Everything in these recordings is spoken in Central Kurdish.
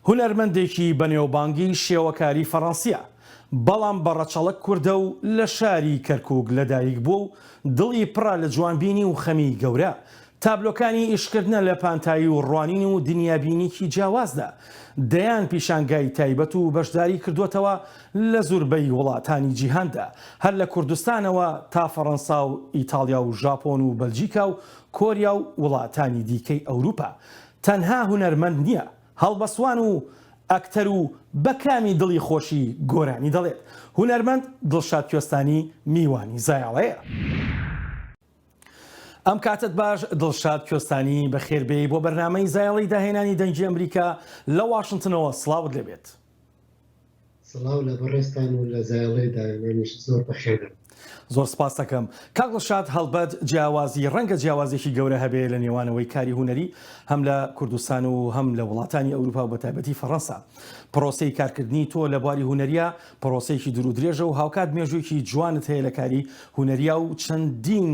هونەرمەندێکی بەنێوبانگی شێوەکاری فەڕەنسیە بەڵام بەڕەچەڵک کوردە و لە شاری کەرکووک لەدایک بووە و دڵی پڕە لە جوانبینی و خەمی گەورە. تابلۆکانی ئیشکردنە لە پانتایی و ڕوانین و دنیابینیکی جیاوازدا دەیان پیشانگای تایبەت و بەشداری کردوێتەوە لە زۆربەی وڵاتانی جیهاندا، هەر لە کوردستانەوە تا فەڕەنسا و ئیتالیا و ژاپۆن و بەلجیکا و کۆریا و وڵاتانی دیکەی ئەوروپا. تەنها هونەرمەند نییە، هەڵبەسوان و ئەکتەر و بەکامی دڵی خۆشی گۆرانی دەڵێت. هونەرمەند دڵشاد کوێستانی میوانی زایاڵەیە. ئەم کاتت باش دڵشاد کوێستانی بەخێربێی بۆ بەرنامەی زایاڵی داهێنانی دەنگی ئەمریکا لە واشنگتنەوە. سڵاوت لەبێت. سڵاو لە بەڕێستان و لە زایاڵی داهێنانیش زۆر بەخێرم. زۆر سپاس دەکەم. کاک دڵشاد، هەڵبەت جیاوازی ڕەنگە جیاوازێکی گەورە هەبێ لە نێوانەوەی کاری هونەری هەم لە کوردستان و هەم لە وڵاتانی ئەوروپا و بەتایبەتی فەڕەنسا. پرۆسەی کارکردنی تۆ لە بواری هونەریە پرۆسەیەکی دوور و درێژە و هاوکات مێژوویەکی جوانت هەیە لە کاری هونەریە و چەندین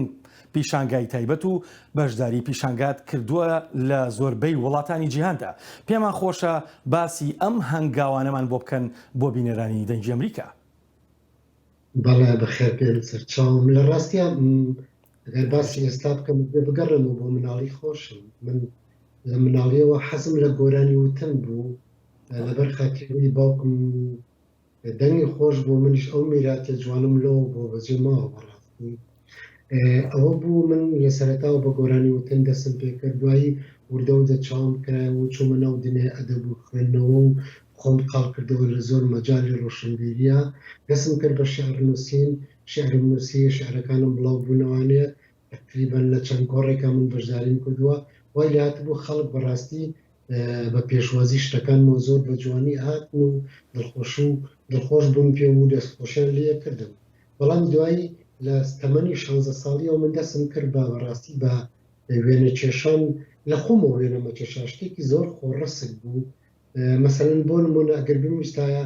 پیشانگای تایبەت و بەشداری پیشانگات کردووە لە زۆربەی وڵاتانی جیهاندا. پێمان خۆشە باسی ئەم هەنگاوانەمان بۆ بکەن بۆ بینەرانی دەنگی ئەمریکا. بەڵێ بەخێر پێم سەرچاوم. لە ڕاستیە ئەگەر باسی ئێستا بکەم بگەڕێمەوە بۆ مناڵی خۆشم. من لە مناڵیەوە حەزم لە گۆرانی وتن بوو، لەبەر خاطری باوکم دەنگی خۆش بۆ منیش ئەو میراتە جوانم لەوە بۆ بەجێ ماوە. بەڕاستی ئەوە بوو من لە سەرەتاوە بە گۆرانی وتن دەستم پێکرد. دوایی وردە و دەچاوم کرایەوە و چۆمە ناو دنیای ئەدەب و خوێندنەوە و خۆم قاڵ کردەوە لە زۆر مەجالی ڕۆشنبیریە. دەستم کرد بە شێعرنووسین، شێعرنووسی شێعرەکانم بڵاو بوونەوانەیە تقریبەن لە چەند گۆڕێکا من بەشداریم کردووە. وای لە هاتبوو خەڵک بەڕاستی بە پێشوازی شتەکانمە زۆر بە جوانی هاتن و دڵخۆش بووم پێم و دەستخۆشیان لێ کردم. بەڵام دوایی لە تەمەنی 16 ساڵیەوە من دەستم کرد بە بەڕاستی بە وێنە کێشان لە خۆمەوە وێنەمە کێشان شتێکی زۆر خۆڕەسک بوو. مەسەلەن بۆ نمونە ئەگەر بمویستایە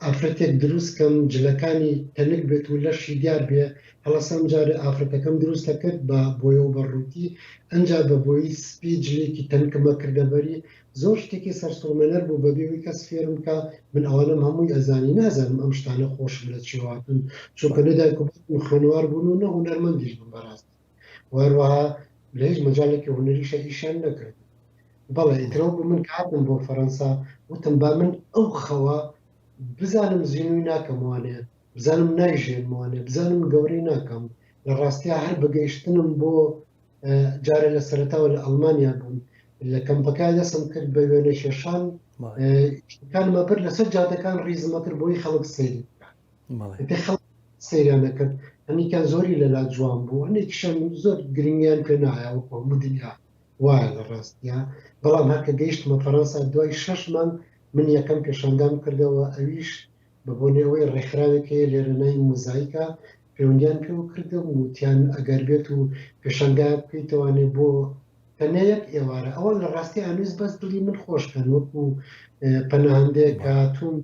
ئافرەتێک دروستکەم جلەکانی تەنک بێت و لەشی دیار بێ، هەڵەسەم جارە ئافرەتەکەم دروستە کرد بە بۆیە و بەڕووتی، ئەنجا بە بۆی سپی جلێکی تەنکمە کردەبەری. زۆر شتێکی سەرسوڕمێنەر بوو بەبێەوەی کەس فێرم کە من ئەوانم هەمووی ئەزانی نازانم ئەم شتانە خۆشم لە چێواتن، چونکە لەدایک و خوێنوار بوون و نە هونەرمەندیش بووم بەڕاستی. وەروەها لە هیچ مەجالێکی هونەریشە ئیشیان نەکرد. بەڵێ ئیترەوە بوو من کاتم بۆ فەڕەنسا وتم با من ئەو خەوە بزانم زیینوی ناکەم وانێ، بزانم نایژێنموانێ، بزانم گەورەی ناکەم. لە ڕاستیە هەر بەگەیشتنم بۆ جارە لە سەرەتاوە لە ئەڵمانیا بووم، لە کەمپەکە دەستم کرد بە وێنە کێشان شتەکانمە برد لەسەر جادەکان ڕیزمە کرد بۆی خەڵک سەیری بکات. خەڵک سەیریان نەکرد، هەمیکان زۆری لەلا جوان بوو، هەنێکیشان زۆر گرنگیان پێ نایەوە هەموو دنیا وایە لە ڕاستیە. بەڵام هەکە گەیشتمە فەڕەنسا دوای 6 مانگ من یەکەم پێشەنگام کردەوە، ئەویش بە بۆنێەوەی ڕێکخراوێکەیە لێرەنای مۆزاییکە پەیوەندیان پێوە کردم و وتیان ئەگەر بێت و پێشەنگا بکەیتەوانێ بۆ تەنەیەک ئێوارە. ئەوە لە ڕاستی ئەنووس بەس دڵی من خۆشکەن وەکو پەناهەندەیە کاتوم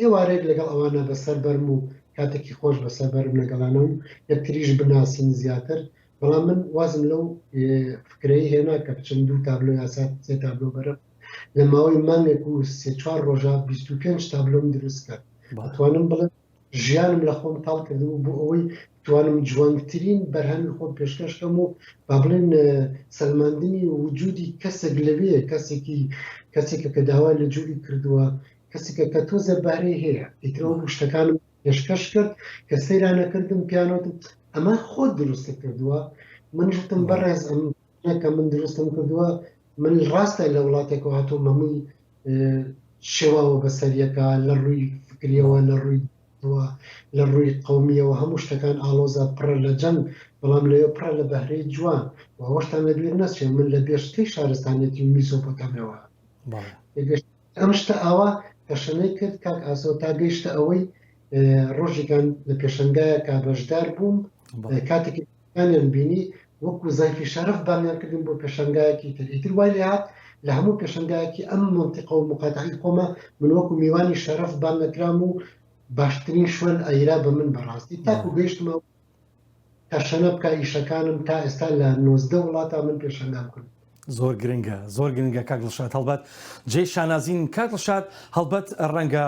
ئێوارێک لەگەڵ ئەوانە بەسەر بەرم و کاتێکی خۆش بەسەر بەرم لەگەڵانە و یەکتریش بناسین زیاتر. بەڵام من وازم لەو فکرەی هێنا کە بچم 2 تابلۆ یا 3 تابلۆ بەرم لە ماوەی مانگێک و 3-4 ڕۆژە 25 تابلۆم دروست کرد. توانم بڵێم ژیانم لە خۆم تاڵ کردم بۆ ئەوەی توانم جوانترین بەرهەمی خۆم پێشکەشکەم و با بڵێن سەلماندنی وجودی کەسێک لەوێ، کەسێکە کە داوای لە جووری کردووە، کەسێکە کە تۆ زەبارەی هەیە. ئیترەوە شتەکانم پێشکەش کرد کە سەیرانەکردم پیانۆتم ئەمە خۆت دروستە کردووە. منشتم بەڕێز ئەمەکە من دروستم کردووە. من ڕاستە لە وڵاتێکەوە هاتۆ هەمووی شێواوە بەسەریەکە لە ڕووی فکریەوە، لە ڕووی لە ڕووی قەومیەوە هەموو شتەکان ئالۆزە پڕە لە جەنگ، بەڵام لەوێ پڕە لە بەهرەی جوان و ئەوەشتان لە دوێر نەچێ. من لە بێشتەی شارستانێتی و میسۆپۆتامەوە ئەم شتە ئاوا پێشەنەی کرد کاک ئاسۆ تا گەیشتە ئەوەی ڕۆژێکان لە پێشەنگایە کا بەشدار بووم، کاتێکیان بینی وەکو زایفی شەرف بامیان کردن بۆ پێشەنگایەکی تر. ئیتر وای لێ هات لە هەموو پێشەنگایەکی ئەم منتیقە و مقاتعی خۆمە من وەکو میوانی شەرف بام نەکرام و باشترین شوێن ئەیرا بە من بەڕاستی تاکو گەیشتمە تا شەنە بکە ئیشەکانم تا ئێستا لە 19 وڵاتە من پێشەنگام کرد. زۆر گرنگە کاک دڵشاد هەڵبەت جێی شانازین کاک دڵشاد هەڵبەت ڕەنگە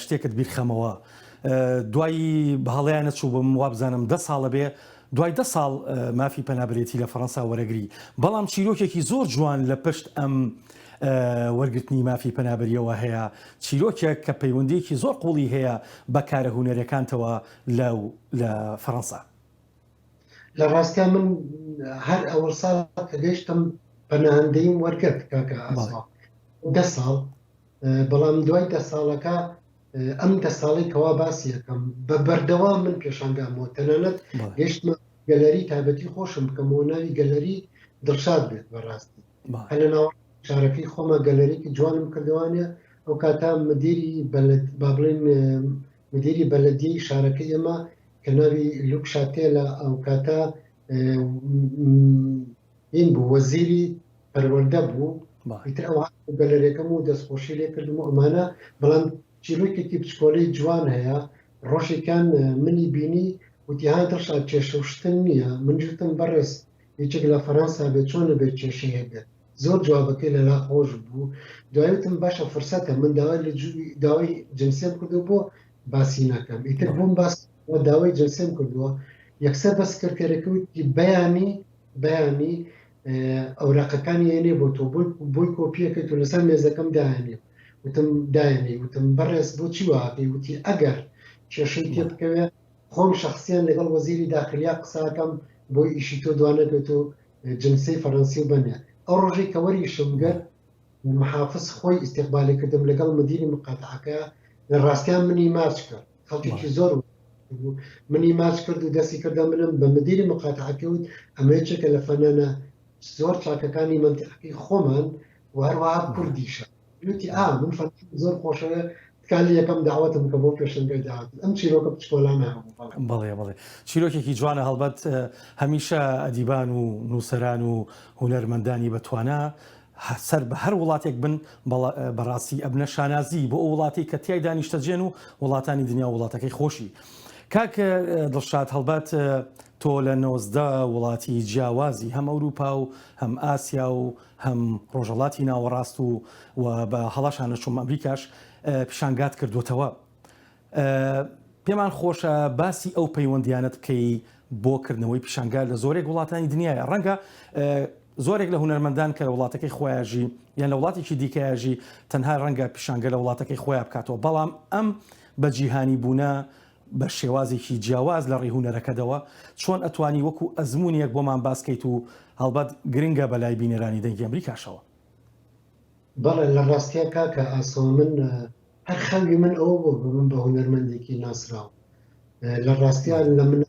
شتێکت بیرخەمەوە دوایی هەڵەیان نەچوو بم وا بزانم 10 ساڵە بێ دوای 10 ساڵ مافی پەنابرێتی لە فەڕەنسا وەرەگری بەڵام چیرۆکێکی زۆر جوان لە پشت ئەم وەرگرتنی مافی پەنابەریەوە هەیە چیرۆکێک کە پەیوەندیەکی زۆر قوڵی هەیە بەکارە هونەرەکانتەوە لە فەڕەنسا. لە ڕاستیا من هەر ئەوە ساڵ کە گەیشتم پەناهندەیم وەرگرت کاکە ئاسا 10 ساڵ بەڵام دوای 10 ساڵەکە ئەم 10 ساڵی کەوا باسی یەکەم بە بەردەوام من پێشانگامەوە تەنانەت گەشتمە گەلەری تایبەتی خۆشم بکەمەوە ناوی گەلەری دڵشاد بێت بەڕاستی هەر لە ناو شارەکەی خۆمە گەلەرێکی جوانم کردوانە ئەو کاتا با بڵێن مدیری بەلەدیەی شارەکەی ئێمە کە ناوی لوک شاتێلە ئەو کاتا این بوو وەزیری پەروەردە بوو ئیتر ئەو گەلەرێکەم و دەستخۆشی لێ کردم و ئەمانە بەڵام چیرۆکێکی بچکۆلەی جوان هەیە ڕۆژێکان منی بینی وتیها دڵشاد کێشە شتن نییە من جوتم بەڕێز هیچێک لە فەڕەنسا بێت چۆنە بێت کێشەی هەبێت زۆر جوابەکەی لەلا خۆش بوو دوایوتم باشە فرسەتە من داوای جنسیم کردو بۆ باسی ناکەم ئیتر بووم باس داوای جنسیم کردووە یەکسەر بەسکردکارەکەوتی بەیانی ئەوراقەکانی هێنێ بۆ تۆ بۆی کۆپیەکەیت و لەسەر مێزەکەم داهێنێ وتم بەڕێز بۆچی واقعی وتی ئەگەر کێشەی تێ بکەوێ خۆم شخصیان لەگەڵ وەزیری داخلیا قساکەم بۆی ئیشی تۆ دوانەکەێت و جنسەی فەڕەنسی بنێ ئەو ڕۆژەی کە وەریشم گەر محافظ خۆی ئیستیقبالی کردم لەگەڵ مدیری مقاتعەکە لە ڕاستیان منی ماچ کرد خەڵکێکی زۆر منی ماچ کرد و دەستی کردە منم بە مدیری مقاتعەکەوت ئەمەیەکێکە لە فەنانە زۆر چاکەکانی منتیقەکەی خۆمان و هەروەها کوردیشە وتی من زۆر خۆشەوە تکالی یەکەم داوەتم کە بۆ پێشنگای داوت ئەم چیرۆکە بچکۆلانە بەڵێ چیرۆکێکی جوانە هەڵبەت هەمیشە ئەدیبان و نووسەران و هونەرمەندانی بەتوانە سەر بە هەر وڵاتێک بن بەڕاستی ئەبنە شانازی بۆ ئەو وڵاتی کە تیای دانیشتەجێن و وڵاتانی دنیا وڵاتەکەی خۆشی کاک دڵشاد هەڵبەت تۆ لە 19 وڵاتی جیاوازی هەم ئەوروپا و هەم ئاسیا و هەم ڕۆژەڵاتی ناوەڕاست و بە هەڵاشانە چوم ئەمریکاش پیشانگات کردوتەوە پێمان خۆشە باسی ئەو پەیوەندیانت بکەی بۆکردنەوەی پیشانگار لە زۆرێک وڵاتانی دنیاە ڕەنگە زۆرێک لە هونەرمەندان کە لە وڵاتەکەی خۆیاژی یان لە وڵاتێکی دیکەیاژی تەنها ڕەنگە پیشانگە لە وڵاتەکەی خۆیان بکاتەوە بەڵام ئەم بە جیهانی بوونە بە شێوازێکی جیاواز لە ڕێی هونەرەکەدەوە چۆن ئەتوانی وەکو ئەزمونیەک بۆمان باسکەیت و هەڵبەت گرنگە بەلای بینەرانی دەنگی ئەمریکاشەوە. بەڵێ لە ڕاستیە کاکە ئاسۆ من هەر خەوی من ئەوە بۆ من بە هونەرمەندێکی ناسراوە لە ڕاستیان لە من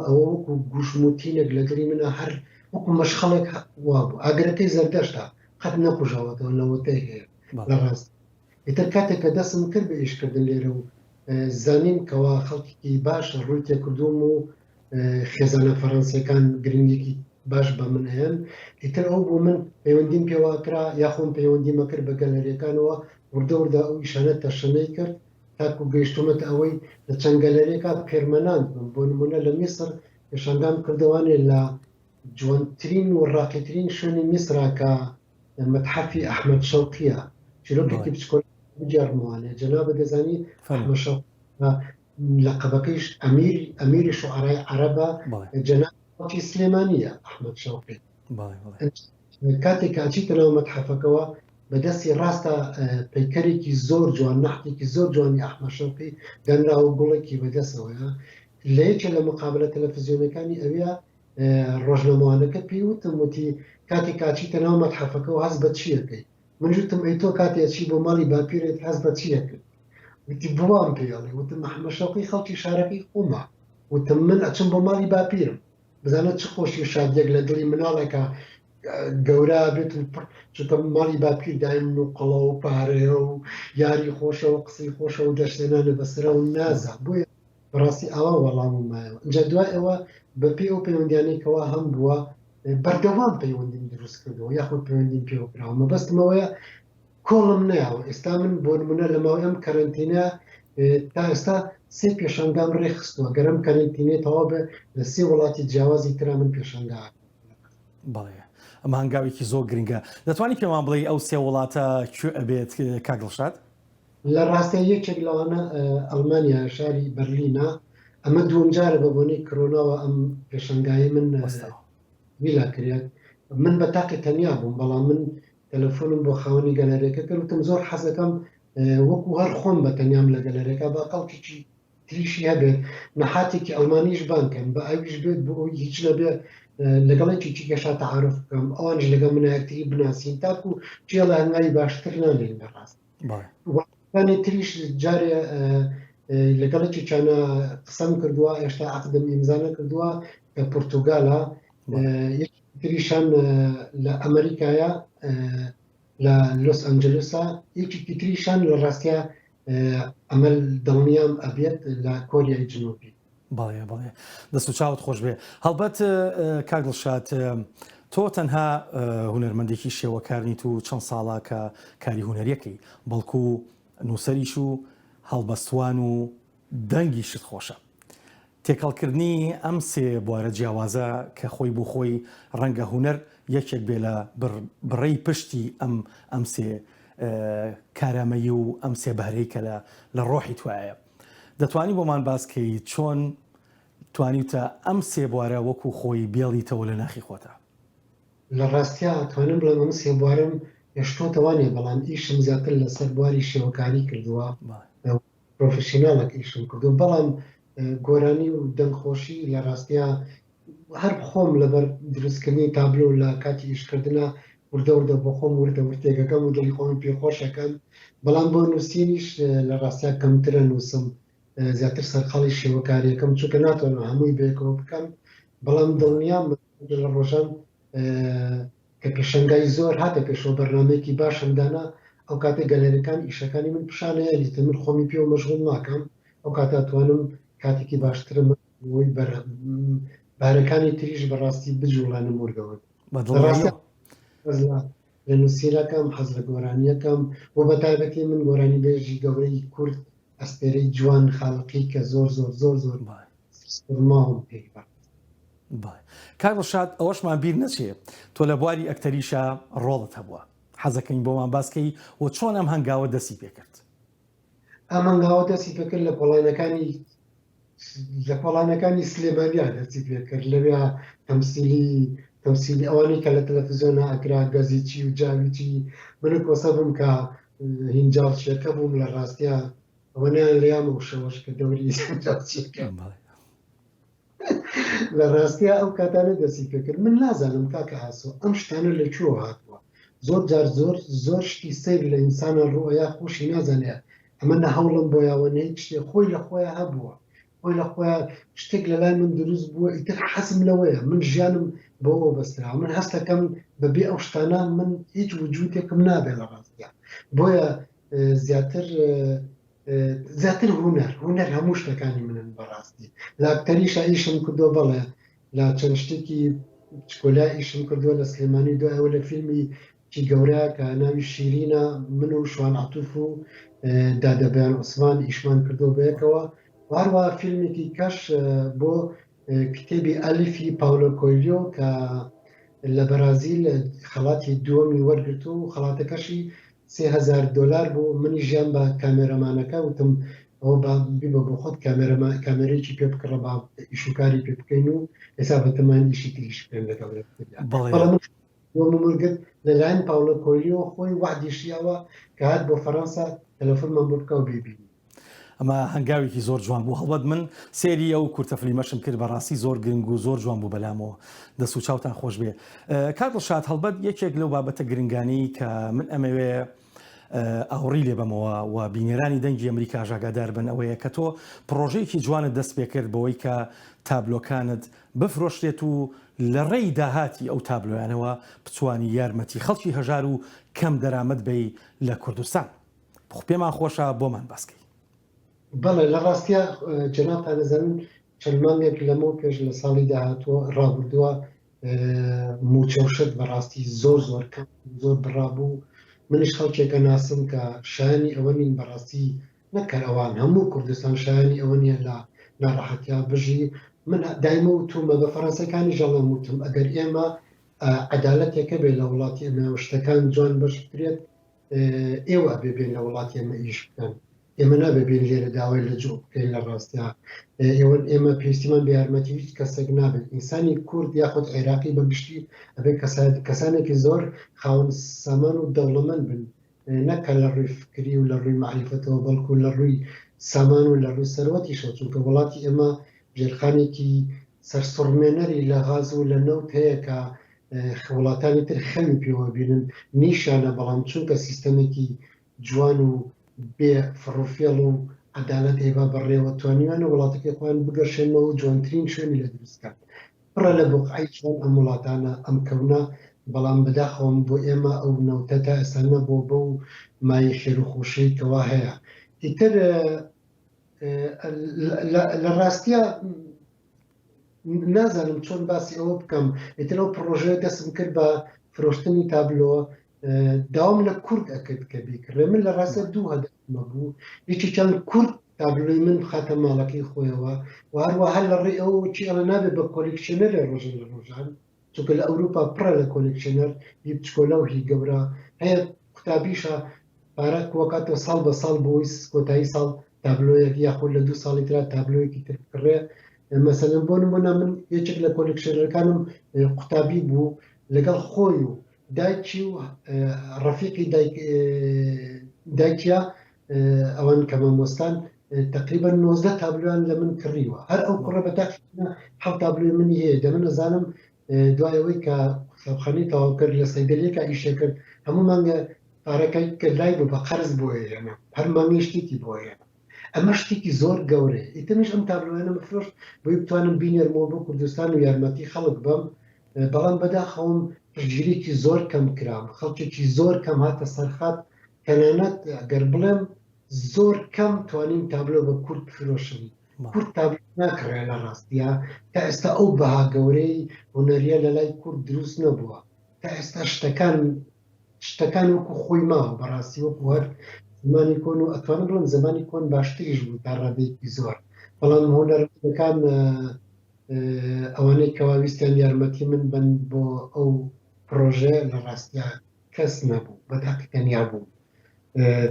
ئەوە وەکو گوشموتینێک لە دڵی منە هەر وەکو مەشخەڵێک وابوو ئاگرەکەی زەردەشتا قەت نەخۆشەوەتەوە لەوەتەی هەیە لە ڕاست ئیتر کاتێک کە دەستم کرد بە ئیشکردن لێرە و زانیم کەوا خەڵکی باش ڕووی تێکردوم و خێزانە فەڕەنسیەکان گرنگێکی باش بە من هەیەن ئیتر ئەو بوو من پەیوەندیم پێواکرا یاخۆم پەیوەندیمە کرد بە گەلەریەکانەوە وردە ئەو ئیشانە تەشەنەی کرد تاکو گەیشتومەتە ئەوەی لە چەند گەلەریەکە پێرمەناند بم بۆ نمونە لە میسر پێشانگام کردوانێ لە جوانترین و ڕاقیترین شوێنی میسرا کە مەتحەفی ئەحمەد شەوقیە چیرۆکێکی بچکۆل جێڕموانێ جەنابە دەزانی ئەحمەد شەوقی لەقەبەکەیش ئەمیری شوعەرای عەرەبە جەنابی سلێمانیە ئەحمەد شەوقی کاتێک ئاچیتە ناو مەتحەفەکەەوە بەدەستی ڕاستە پەیکەرێکی زۆر جوان نەحتێکی زۆر جوانی ئەحمەد شەوقی گەنراوە گوڵێکی بەدەستەوەیە لە یەکێ لە مقابلە تەلەڤیزیۆنەکانی ئەویا ڕۆژنامەوانەکە پێیوتم وتی کاتێک کاچیتە ناو مەتحەفەکە و هەست بە چیەکەی من جوتم ئەی تۆ کاتێکی بۆ ماڵی باپیرێت هەست بە چیەکەی وتی بوام پێڵێ وتم ئەحمەد شەوقی خەڵکی شارەکەی خۆمە وتم من ئەچم بۆ ماڵی باپیرم بزانە چ خۆشی شادێک لە دڵی مناڵێکە گەورە بێت چکە ماڵی باپیر دایم و قڵە و پارەیە و یاری خۆشەوە قسەی خۆشە و دەشتێنانە بەسرە و نازە بۆیە بەڕاستی ئەوە وەڵامم مایەوە اینجا دوای ئەوە بەپێ ئەو پەیوەندیانێکەوە هەم بووە بەردەوام پەیوەندیم دروست کردەوە یاخود پەیوەندیم پێوەکراوە مەبەستمەوەیە کۆڵم نەیاوە ئێستا من بۆ نمونە لە ماوەی ئەم کەرەنتینە تا ئێستا 3 پێشەنگام ڕێخستووە گەرم کەرەنتینێ تەواو بێ لە 3 وڵاتی جیاوازی ترا من پێشەنگا بەڵێ ئەمە هەنگاوێکی زۆر گرنگە. دەتوانی پێمان بڵێ ئەو سێ وڵاتە کوێ ئەبێت کاگڵشاد؟ لە ڕاستە یەکێک لەوانە ئەڵمانیا شاری بەرلینە ئەمە دووەم جارە بە بۆنەی کۆرۆناوە ئەم پێشەنگایی من ویلا کرێت من بە تاقی تەنیا بووم بەڵام من تەلەفۆنم بۆ خاوەنی گەلەرەکە کردم زۆر حەزەکەم وەکو هەر خۆم بە تەنیام لە گەلەرەکە بە قەڵکیی تریشی هەبێت نەحاتێکی ئەڵمانیش بانکەم بە ئەویش بێت بۆ هیچ نەبێ لەگەڵێکی گەشا تەعارف بکەم ئەوانش لەگەڵ منایەکتری بناسیین تاکو چێ لە هەنگاوی باشتر نالێن بەڕاست وانی تریش جارێ لەگەڵێکی چانە قسەم کردووە ئێشتا عقدم ئیمزانە کردووە کە پورتوگالە تریشان لە ئەمریکایە لە لۆس ئەنجلوسا یەکێکی تریشان لە ڕاستیە ئەمە دڵنیام ئەبێت لە کۆریای جنوبی. باڵێ دەست و چاوت خۆش بێ. هەڵبەت کاگڵشاد تۆ تەنها هونەرمەندێکی شێوەکارنیت و چەند ساڵا کە کاری هونەریەکەی بەڵکو نووسەریش و هەڵبەستوان و دەنگیشت خۆشە. تێکەڵکردنی ئەم سێ بوارە جیاوازە کە خۆی بۆ خۆی ڕەنگە هونەر یەکێک بێ لە بڕێی پشتی ئەم سێ کارامەیی و ئەم سێ بەهرەی کە لە ڕۆحی توایە. دەتوانی بۆمان باسکەی چۆن توانیتە ئەم سێ بوارە وەکو خۆی بێڵیتەوە لە ناخی خۆتە؟ لە ڕاستیا توانم بڵێم ئەم سێ بوارم هێشتۆتەوانێ بەڵام ئیشم زیاتر لەسەر بواری شێوەکاری کردووە پرۆفشینالێک ئیشم کردو بەڵام گۆرانی و دەنگخۆشی لە ڕاستیا هەر خۆم لەبەر دروستکردنی تابلۆ لە کاتی ئیشکردنە وردە بۆ خۆم وردە ورتێگەکەم و دڵی خۆم پێخۆشەکەن بەڵام بۆ نووسینیش لە ڕاستیا کەمترە نووسم زیاتر سەرخەڵی شێوەکاریەکەم چونکە ناتوانم هەمووی بێکەوە بکەم بەڵام دڵنیام لە ڕۆژان کە پێشەنگای زۆر هاتە پێشەوە بەرنامەیەکی باشمدانا ئەو کاتێک گەلەرەکان ئیشەکانی من پیشانەیە لیتە من خۆمی پێوە مەشغوڵ ناکەم ئەو کاتە توانم کاتێکی باشترم بارەکانی تریش بەڕاستی بجوڵانم وەرگەوت لە نووسیرەکەم حەز لە گۆرانیەکەم بۆ بەتایبەتی من گۆرانی بێژی گەورەی کورد ئەستێرەی جوان خاڵقی کە زۆر ماوم پێی کاگڵشاد ئەوەشمان بیر نەچێ تۆ لە بواری ئەکتەریشە ڕۆڵت هەبووە حەزەکەین بۆمان باسکەی و چۆن ئەم هەنگاوە دەستی پێکرد؟ ئەم هەنگاوە دەستی پێکرد لە پۆڵانەکانی سلێمانیا دەستی پێکرد لەوێ تەمسیلی ئەوانەی کە لە تەلەڤیزیۆنە ئەکرا گەزیچی و جاویچی من کۆسە بووم کە هینجاڵچیەکە بووم لە ڕاستیە ئەوەنیان لێیان و شەوەش کە دەوری هینجاڵچیەکە لە ڕاستیە ئەو کاتانە دەستی پێکرد من نازانم کاکە ئاسۆ ئەم شتانە لەکوێوە هاتووە زۆر شتی سیر لە ئینسانە ڕۆیا خۆشی نازانێت ئەمە نەهەوڵم بۆ یاوەنەی شتێ خۆی لە خۆیان هەبووە خۆی لە خۆیان شتێک لە لای من دروست بووە ئیتر حەزم لەوەیە من ژیانم بۆەوە بەسترا من هەستەکەم بەبێ ئەو شتانە من هیچ وجودێکم نابێت لە ڕاستیە بۆیە زیاتر هونەر هەموو شتەکانی منن بەڕاستی لە ئەکتەریشە ئیشم کردۆ بەڵێ لە چەند شتێکی چکۆلا ئیشم کردووە لە سلێمانی دو ئەوە لە فیلمی کی گەورە کە ناوی شیرینە من و شوان عەتوف و دادەبیان عوسمان ئیشمان کردو بەیەکەوە هەروە فیلمێکی کەش بۆ کتێبی ئەلیفی پاولۆ کۆیلیۆ کە لە بەرازیل خەڵاتی دووەمی وەرگرت و خەڵاتەکەشی $3000 بۆ منی ژیان بە کامێرەمانەکە وتم ئەوە بیبە بۆ خۆت کامێرەیەکی پێ بکڕە بە ئیشوکاری پێ بکەین و ئێستا بەتەمان ئیشی تریش بکەین لەگەڵ لەلایەن پاولۆ کۆیلیۆ خۆی وعدیشیاوە کە هات بۆ فەڕەنسا تەلەفۆنمان بۆ بکە و ببینی ئەمە هەنگاوێکی زۆر جوان بوو هەڵبەت من سێری ئەو کورتەفلیمەشم کرد بەڕاستی زۆر گرنگ و زۆر جوان بوو بەلامەوە دەست و چاوتان خۆش بێ. کاگڵشاد هەڵبەت یەکێک لەو بابەتە گرنگانی کە من ئەمەوێ ئاوڕی لێ بەمەوە و بینێرانی دەنگی ئەمریکا ژاگادار بن ئەوەیە کە تۆ پرۆژەیەکی جوانت دەست پێ کرد بەوەی کە تابلۆکانت بفرۆشتێت و لە ڕێی داهاتی ئەو تابلۆیانەوە بتوانی یارمەتی خەڵکی هەژار و کەم دەرامەت بێ لە کوردستان. پێمان خۆشە بۆمان باسکەی. بەڵێ لە ڕاستیە جەنابتان دەزانن چەند مانگێک لەمەوە پێش لە ساڵی داهاتوە ڕابردووە موچەوشت بەڕاستی زۆر کەم زۆر بڕابوو منیش خەڵکێکە ناسم کە شایانی ئەوە نین بەڕاستی نەکەر ئەوان هەموو کوردستان شایانی ئەوە نیە لە ناڕەحەتیا بژی من دایمە وتومە بە فەڕەنسەکانی ژەڵەم وتم ئەگەر ئێمە عەدالەتێکە بێ لە وڵاتی ئێمە شتەکان جوان بەش بکرێت ئێوە ببێن لە وڵاتی ئێمە ئیش بکەن ئێمە نابێن لێرە داوای لە جۆ بکەین لە ڕاستیا ئێمە پێویستیمان بە یارمەتی هیچ کەسێک نابێت ئینسانی کورد یاخود عێراقی بەگشتی ئەبێ کەسانێکی زۆر خاوەن سامان و دەوڵەمەند بن نەکە لە ڕووی فکری و لە ڕووی معریفەتەوە بەڵکو لە ڕووی سامان و لە ڕووی سەروەتیشە چونکە وڵاتی ئێمە ژێرخانێکی سەرسوڕمێنەری لە غاز و لە نەوت هەیە کە وڵاتانی تر خەمی پێوە بینن نیشانە بەڵام چونکە سیستەمێکی جوان و بێ فڕوفێڵ و عەدالەت هێبا بەڕێوە توانیوانە وڵاتەکەی خۆیان بگەڕشێنەوە و جوانترین شوێنی لە دروستکەن پڕە لە بۆقعی چۆن ئەم وڵاتانە ئەم کەونە بەڵام بەداخەوم بۆ ئێمە ئەو نەوتە تا ئێستانە بۆ بەو مای خێر و خۆشەی کەوا هەیە ئیتر لە ڕاستیە نازانم چۆن باسی ئەوە بکەم ئیتر ئەو پرۆژەیە دەستم کرد بە فرۆشتنی تابلۆ داوام لە کورد ئەکرد کە بیکڕێ من لە ڕاستە دوو هەدەفمە بوو یەکی چەند کورد تابلۆی من خاتە ماڵەکەی خۆیەوە و هەروەها لە ڕێی ئەوە چی ئەڵە نابێت بە کۆلێکشنەر لە ڕۆژن لە ڕۆژان چونکە لە ئەوروپا پڕە لە کۆلێکشنەر هی بچکۆلە و هی گەورە هەیە قوتابیشە پارە وەکاتەوە ساڵ بە ساڵ بۆی کۆتایی ساڵ تابلۆیەک یاخود لە 2 ساڵی ترا تابلۆیەکی تر بکڕێ مەسەلەن بۆ نمونە من یەکێک لە کۆلێکشنەرەکانم قوتابی بوو لەگەڵ خۆی و دایکی و ڕەفیقی دایکیا ئەوان کە مامۆستان تقریبا 19 تابلۆیان لە من کڕیوە هەر ئەو کوڕە بەتاقیدا 7 تابلۆی منی هەیە دەمن نەزانم دوایەوەی کە قوتابخانەی تەواو کرد لە سەیدەلێکە ئیشە کرد هەموو مانگە پارەکەی کردلای بوو بە قەرز بۆیە ئێمە هەر مانگی شتێکی بۆیە ئەمە شتێکی زۆر گەورەیە ئیترمیش ئەم تابلۆیانە مفرۆشت بۆی بتوانم بینێرمەوە بۆ کوردستان و یارمەتی خەڵک بەم بەڵام بەداخەوم پشتگیریکی زۆر کەم کرام خەڵکێکی زۆر کەم هاتە سەرخات تەنانەت ئەگەر بڵێم زۆر کەم توانین تابلۆ بە کورد بفرۆشن کورد تابلۆ ناکڕێ لە ڕاستیە تا ئێستا ئەو بەها گەورەی هونەریە لە لای کورد دروست نەبووە تا ئێستا شتەکان وەکو خۆی ماوە بەڕاستی وەکو هەر زمانی کۆن و ئەتوانم بڵم زمانی کۆن باشتریش بوو تا ڕادێکی زۆر بەڵام هونەرەکان ئەوانەی کەواویستیان یارمەتی من بن بۆ ئەو پرۆژێ لە ڕاستیا کەس نەبوو بەتاقیتەنیا بوو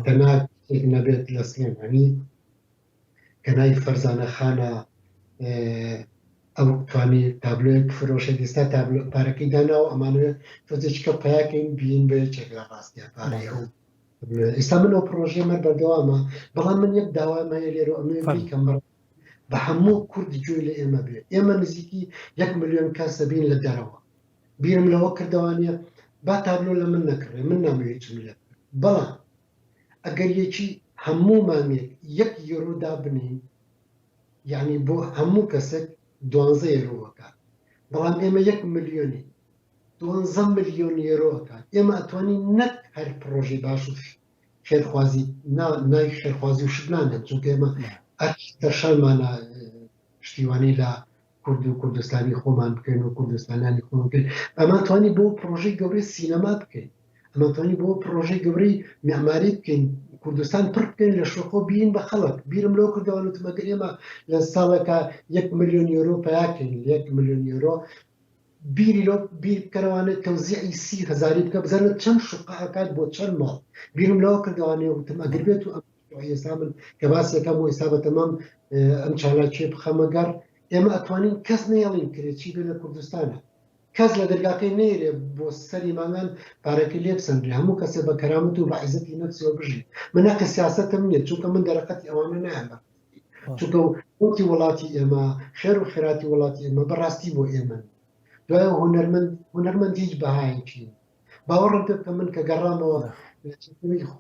تەنها شتێک نەبێت لە سلێمانی کەنای فەرزانە خانە ئەو توانی تابلۆیەک فرۆشە ئێستا تابلۆ پارەکەی داناوە ئەمانوێت تۆجێککە پەیاکەین بین بێچێک لە ڕاستیا پارەی ئەو ئێستا من ئەو پرۆژێ مەر بەردەوامە بەڵام من یەک داوامایە لێرە ئەمێ بیکەم بە هەموو کورد گوێ لە ئێمە بێ ئێمە نزیکی 1 ملیۆن کەسە بین لە دەرەوە بیرم لەوە کردوانە با تابلۆ لە من نەکڕێ من نامەوێت چم لێ بەڵام ئەگەر یەکی هەموو مانگێک 1 یۆرۆ دابنین یعنی بۆ هەموو کەسێک 12 یۆرۆەکە بەڵام ئێمە 1 ملیۆنی 12 ملیۆن یۆرۆەکە ئێمە ئەتوانین نەک هەر پرۆژەی باش و خێرخوازی نای خێرخوازی و شتنانێت چونکە ئێمە دەشانمانە پشتیوانی لە کورد و کوردستانی خۆمان بکەین و کوردستانانی خۆمان بکەین ئەمە توانی بۆ پرۆژەی گەورەی سینەما بکەین ئەمە توانی بۆ پرۆژەی گەورەی معماری بکەین کوردستان پڕ بکەین لە شوخۆ بین بە خەڵک بیرم لەو کردوانوتم ئەگەر ئێمە لە ساڵێکە 1 ملیۆن یۆرۆ پیاکەین 1 ملیۆن یۆرۆ بیری لۆ بیر بکەرەوانێت تەوزیعی 30,000 بکە بزانێت چەند شوقەکات بۆ چەند ماڵ بیرم لەوە کردوانێ وتم ئەگەر بێت و ئێستا من کە باسیەکەم و ئێستا بەتەمام ئەم چالاکیە بخەمەگەر ئێمە ئەتوانین کەس نەیەڵین کرێت چی بێ لە کوردستانە کەس لە دەرگاکەی نێرێ بۆ سەری مامان پارەکەی لێ بسەندرێ هەموو کەسێ بە کەرامەت و بە عیزەتی نەفسیەوە بژی من ناکە سیاسەتم نییە چونکە من دەرەقەتی ئەوانە نایەمە چونکە وەکی وڵاتی ئێمە خێر و خێراتی وڵاتی ئێمە بەڕاستی بۆ ئێمە دوایە هونەرمەند هیچ بەهایەکی باوەڕم پێ بکە من کە گەڕامەوە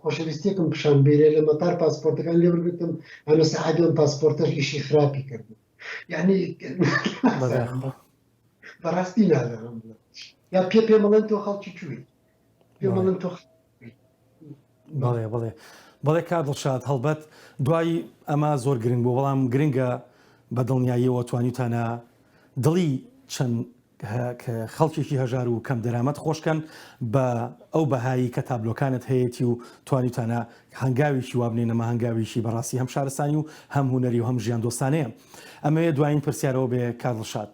خۆشەویستێکم پیشان بێرێ لە مەتار پاسپۆرتەکان لێ بگرتم ئەمە سەعادەم پاسپۆرتەش ئیشی خراپی کردم یعنی بەڕاستی نازانم یا پێ مەڵێن تۆ خەڵکی کوێی پێ مەڵێن تۆ بەڵێ کار دڵشاد هەڵبەت دوای ئەمە زۆر گرنگ بوو بەڵام گرنگە بە دڵنیاییەوە توانیتانە دڵی چەند خەڵکێکی هەژار و کەم دەرامەت خۆشکەن بە ئەو بەهایی کە تابلۆکانت هەیەی و توانیتانە هەنگاویشی وابنێن ئەمە هەنگاویشی بەڕاستی هەم شارستانی و هەم هونەری و هەم ژیان دۆستانەیە ئەمەوێ دوایین پرسیارەوە بێ کار دڵشاد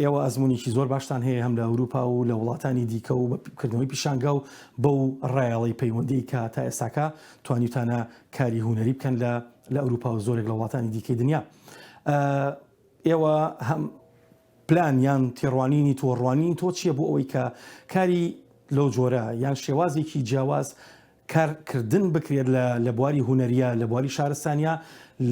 ئێوە ئەزمونێکی زۆر باشتان هەیە هەم لە ئەوروپا و لە وڵاتانی دیکە و بەکردنەوەی پیشانگا و بەو ڕایەڵی پەیوەندی کە تا ئێستاکە توانیتانە کاری هوەری بکەن لە ئەوروپا و زۆرێک لە وڵاتانی دیکەی دنیا. ئێوە هەم پلانیان تێڕوانینی تۆڕوانین تۆ چییە بۆ ئەوەی کە کاری لەو جۆرە یان شێوازێکی جیاواز کارکردن بکرێت لە بواری هوەریە لە بواری شارستانیا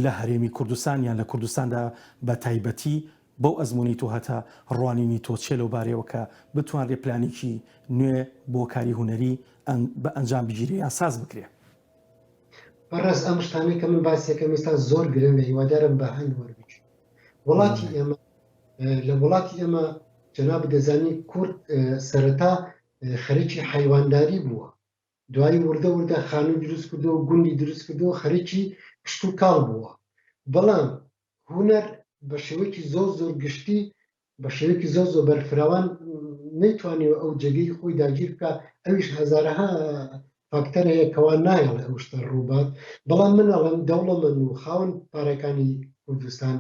لە هەرێمی کوردستان یان لە کوردستاندا بە تایبەتی بەو ئەزمموی تۆ هەتا ڕوانینی تۆ چێ لەو بارەوە کە بتوانرێ پلانێکی نوێ بۆ کاری هوەری بە ئەنجام بگیری یان ساز بکرێ. بەڕاست ئەم شتانەی کە من باسیەکەم ئێستا زۆر گرنگە هیوادارم بە هەند وەربگرین. وڵاتی ئێمە لە وڵاتی ئێمە جەناب دەزانی کورد سەرەتا خەریکی حیوانداری بووە، دوایی وردە وردە خانووی دروست کردو و گوندی دروست کردو و خەریکی کشت و کاڵ بووە. بەڵام هوەر بە شێوەیەکی زۆر گشتی بە شێوەیەکی زۆر بەرفراوان نەیتوانێت ئەو جێگەی خۆی داگیر بکە، ئەویش هەزارەها فاکتەر هەیە کەوا نایەڵێ ئەو شتە ڕووبات. بەڵام من ئەڵێم دەوڵەمەند و خاوەن پارەکانی کوردستان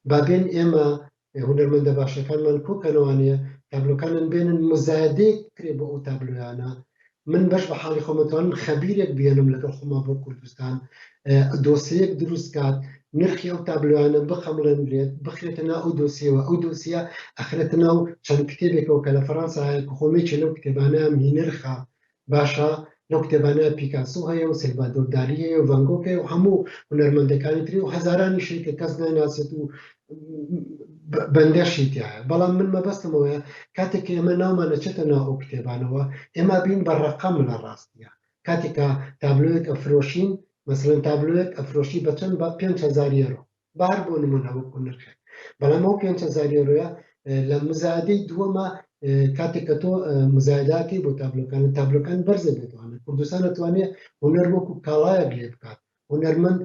بابێن ئێمە هونەرمەندە باشەکانمان کۆکەنەوانەیە تابلۆکانن بێنن مزایدەیەک کرێ بۆ ئەو تابلۆیانە. من بەش بە حاڵی خۆمەتوانن خەبیرێک بێنم لەگەڵ خۆما بۆ کوردستان دۆسیەک دروست کات، نرخی ئەو تابلۆیانە بخەمڵێنرێت بخرێتە ناو ئەو دۆسیەوە، ئەو دۆسیە ئەخرێتە ناو چەند کتێبێکەوە کە لە فەڕەنسا هەیە کە خۆمێکی لەو کتێبانەیە مینرخە باشە، لەو کتێبانەیە پیکاسۆ هەیە و سەلڤادۆر دالی هەیە و ڤان گۆگ هەیە و هەموو هونەرمەندەکانی تری و هەزارانی شەی کە کەس ناناسێت و بەندەشی تایە. بەڵام من مەبەستمەوەیە کاتێک ئێمە ناومان دەچێتە ناو ئەو کتێبانەوە ئێمە بین بە ڕەقەم لە ڕاستیە. کاتێکە تابلۆیەک ئەفرۆشین مەسەڵەن تابلۆیەک ئەفرۆشی بە چەند بە 5,000 یۆرۆ بار بۆ نمونە وەکو نرخێک، بەڵام ئەو 5,000 یۆرۆیە لە مزایدەی دووەمە کاتێککە تۆ مزایداکەی بۆ تابلۆکان بەرزە بێتوانێت. کوردستان دەتوانێت هوەر وەکو کاڵایەک لێ بکات، هوەرمەند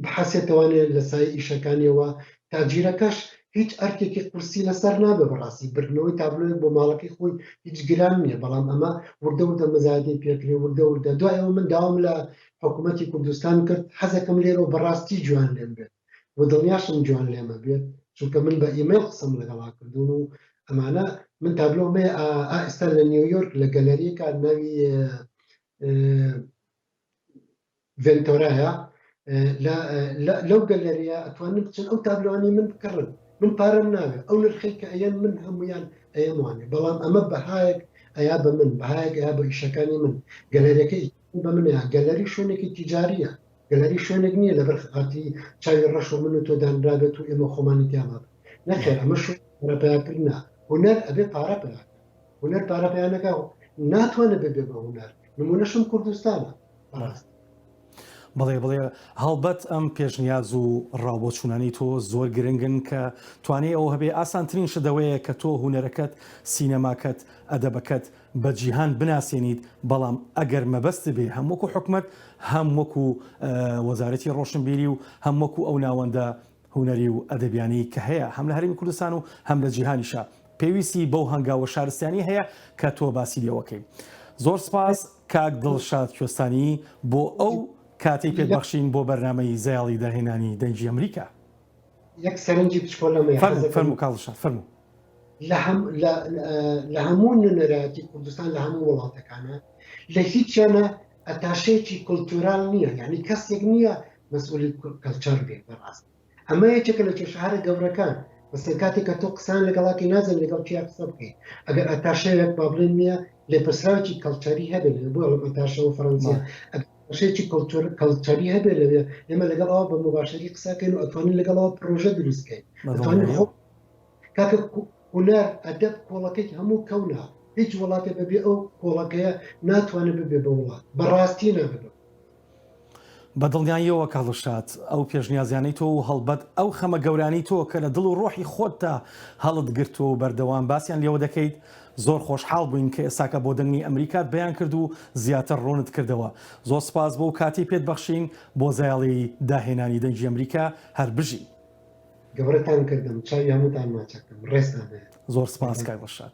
بحەسێتوانێت لە سای ئیشەکانیەوە تاجیرەکەش هیچ ئەرکێکی قورسی لەسەر نابێ. بەڕاستی بردنەوەی تابلۆی بۆ ماڵەکەی خۆی هیچ گران نییە، بەڵام ئەمە وردە وردە مزایدەی پێکرێ وردە وردە. دوایەوە من داوام لە حکوومەتی کوردستان کرد، حەزەکەم لێرەوە بەڕاستی جوان لێم بێت و دڵنیاشم جوان لێمە بێت، چونکە من بە ئیمەیل قسەم لەگەڵا کردوون و ئەمانە من تابلۆمێ ئێستا لە نیویۆرک لە گەلەریەکە ناوی ڤێنتۆرایە، لەو گەلەریە ئەتوانن بچن ئەو تابلۆوانی من بکڕن، من پارەم ناوێت ئەو نرخی کە ئەیەن من هەمویان ئەیەموانێ، بەڵام ئەمە بەهایەک ئەیا بە من بەهایەک ئەیا بە ئیشەکانی من. گەلەریەکەی بە منە گەلەری شوێنێکی تیجاریە، گەلەری شوێنێک نییە لە بەرخاتی چاوی ڕەش و من و تۆ دانرابێت و ئێمە خۆمانی تیاما نەخێر. ئەمە پارەپیاکردنا هوەر ئەبێ پارە پێ، هوەر پارە پێیانەکە ناتوانێت ببێ بە هوەر. نمونەشم کوردستانە. بڵێ هەڵبەت ئەم پێشنیاز و ڕاوبۆچوونانی تۆ زۆر گرنگن کە توانێت ئەو هەبێ ئاسانترین شدەوەیە کە تۆ هوەرەکەت سینەماکەت ئەدەبەکەت بە جیهان بناسیێنیت. بەڵام ئەگەر مەبەست بێ هەم وەکو حکومەت هەم وەکو وەزارەتی ڕۆشنبیری و هەم وەکو ئەو ناوەندە هوەری و ئەدەبیانی کە هەیە هەم لە هەرێمی کوردستان و هەم لە جیهانیشە پێویستی بەو هەنگاوە شارستانی هەیە کە تۆ باسی لێوەکەی. زۆر سپاس کاک دڵشاد کوێستانی بۆ ئەو کاتی پێبەخشین بۆ بەرنامەی زایاڵی داهێنانی دەنگی ئەمریکا. یەک سەرنجی بچکۆڵەمە فەرموو کاڵشاد فەرموو. لە هەموو نوێنەرایەتی کوردستان لە هەموو وڵاتەکانە لە هیچیانە ئەتاشەیەکی کولتورال نییە، یعنی کەسێک نییە مەسئولی کەلچەر بێت. بەڕاست ئەمە یەکێکە لە کێشەهارە گەورەکان. مەسەڵەن کاتێککە تۆ قسان لەگەڵاکی نازن لەگەڵ چیا قسە بکەیت، ئەگەر ئەتاشەیەک با بڵێن نییە لێپرسراوێکی کەلچەری هەبێت بۆ ئەتاشەوە فەڕەنسیە شێکی کەلچەری هەبێت لەوێ ئێمە لەگەڵەوە بە مباشری قساکەین و ئەتوانین لەگەڵەوە پرۆژە دروستکەین. کاکە هوەر ئەدەب کۆڵەکەی هەموو کەونا، هیچ وڵاتێ بەبێ ئەو کۆڵەکەیە ناتوانێت ببێ بە وڵات بەڕاستی نابێت. بە دڵنیاییەوە کاڵشات ئەو پێشنیازیانەی تۆ و هەڵبەت ئەو خەمە گەورانی تۆ کە لە دڵ و ڕۆحی خۆتتا هەڵت گرت و بەردەوام باسییان لێوە دەکەیت. زۆر خۆشحاڵ بووین کە ئێستاکە بۆ دەنگی ئەمریکات بەیان کرد و زیاتر ڕوونت کردەوە. زۆر سپاس بۆ کاتی پێت بەخشین بۆ زایاڵی داهێنانی دەنگی ئەمریکا هەر بژی. گەورەتان کردم چاوی هەمووتان ماچەکەم ڕێستان. زۆر سپاس کاک دڵشاد.